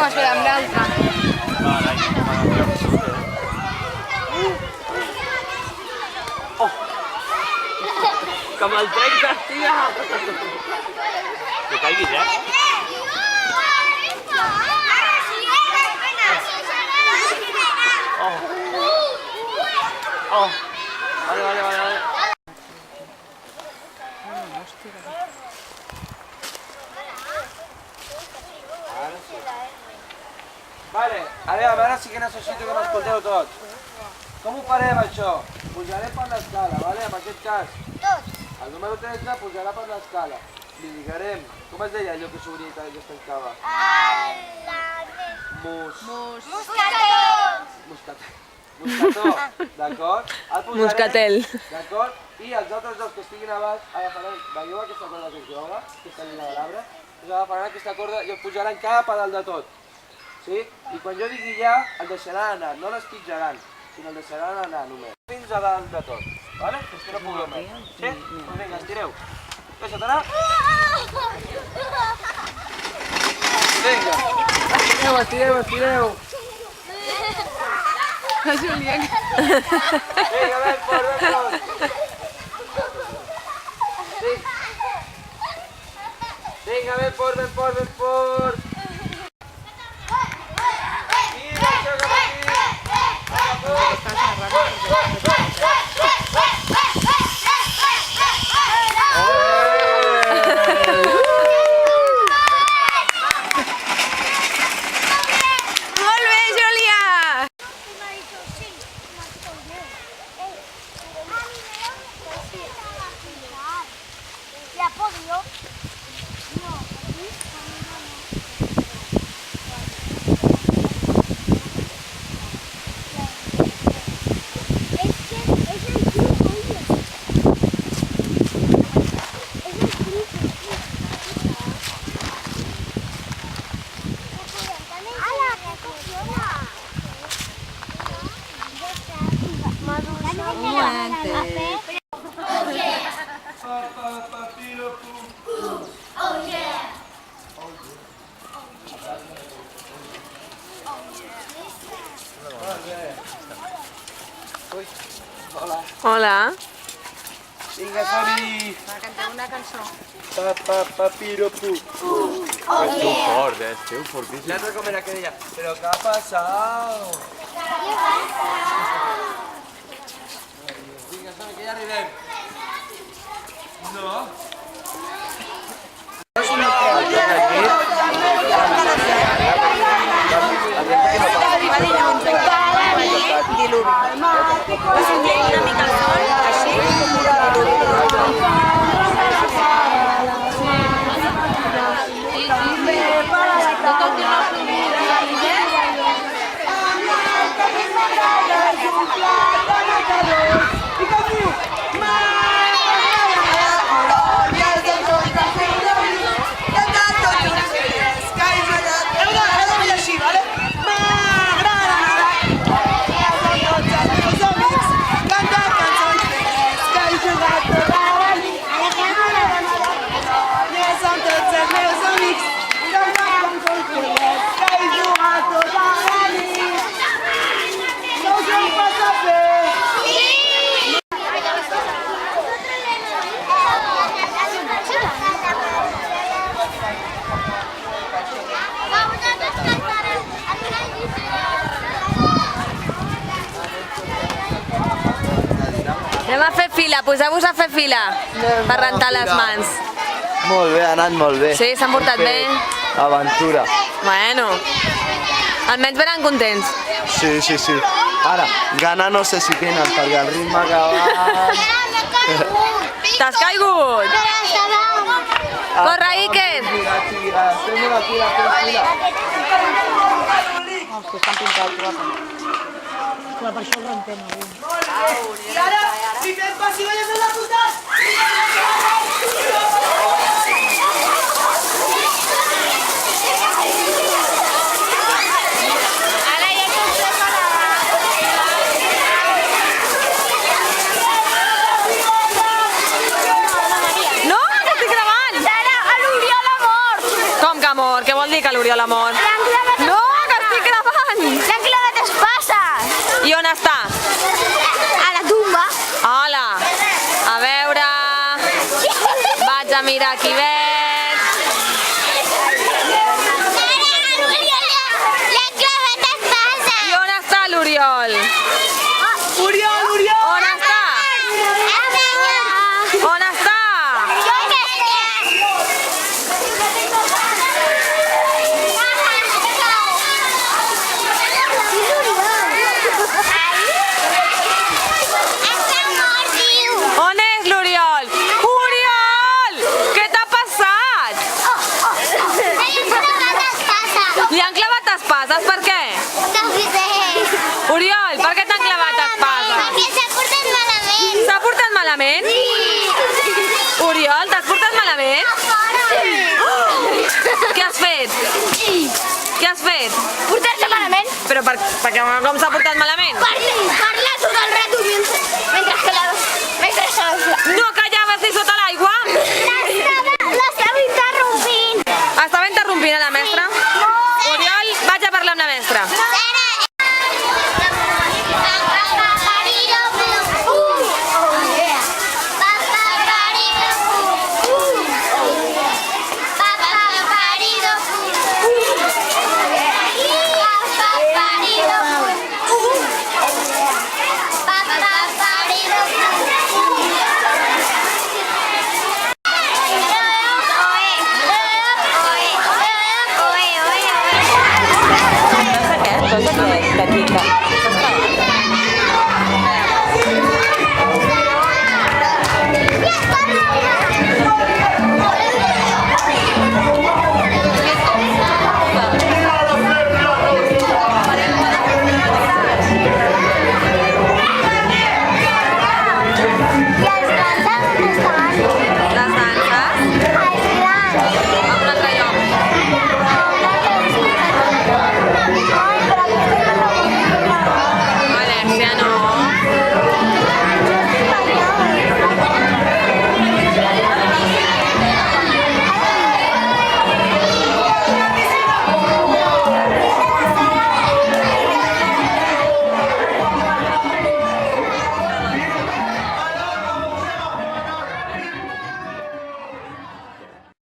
pots fer amb l'altra. Com el tren d'estia! Que caiguis, Vale. Vale, a veure si que necessito que m'escolteu tots. Com ho farem, això? Pujarem per l'escala, vale? En aquest cas, el número 13 pujarà per l'escala. Li lligarem. Com es deia allò que s'obria i que es tancava? Moscató, d'acord? Moscatel. D'acord? I els altres dos que estiguin a baix agafaran, veieu aquesta corda que es lloga, aquesta línia de l'arbre? Us agafaran aquesta corda i el pujaran cap a dalt de tot. Sí? I quan jo digui ja, el deixaran anar, no l'espitjaran, sinó el deixaran anar només. Fins a dalt de tot, vale? Que no pugueu més. Sí? Doncs vinga, estireu. Deixa't anar. Vinga. Estireu. La Júlia. Vinga, ven fort. Vinga, ven fort. Mira, això cap aquí. Molt bé, Júlia! ¿Ya podido? No. Hola. Vinga, som-hi! Canteu una cançó. Papiropu. Esteu fort, esteu fortíssim. L'altre com era que deia, però què ha passat? Vinga, som-hi, que ja arribem. No? Una mica el sol, així. Anem a fer fila, poseu-vos a fer fila per rentar les mans. Molt bé, ha anat molt bé. Sí, s'han portat bé? Aventura. Bueno, almenys venen contents. Sí. Ara, gana no sé si tenen, perquè el ritme que va... T'has caigut? Corre, Iker! Fem una fila. que estan pintats guapos. Però per això el rentem avui. I ara, si fem pessigolles en la costat! No, que estic gravant! Ara, a l'Oriol ha mort! Com que mort? Què vol dir que l'Oriol ha mort? L'han clavat No! I on està? A la tumba. Hola. A veure... Vaig a mirar qui veig. I on està l'Oriol? Oriol, Oriol! On està? On està? On és l'Oriol? Oriol! Què t'ha passat? Li han clavat espases, per què? Oriol, per què t'han clavat espases? S'ha portat malament? Oriol, t'has portat malament? Què has fet? Què has fet? Portar-se malament? Però com s'ha portat malament?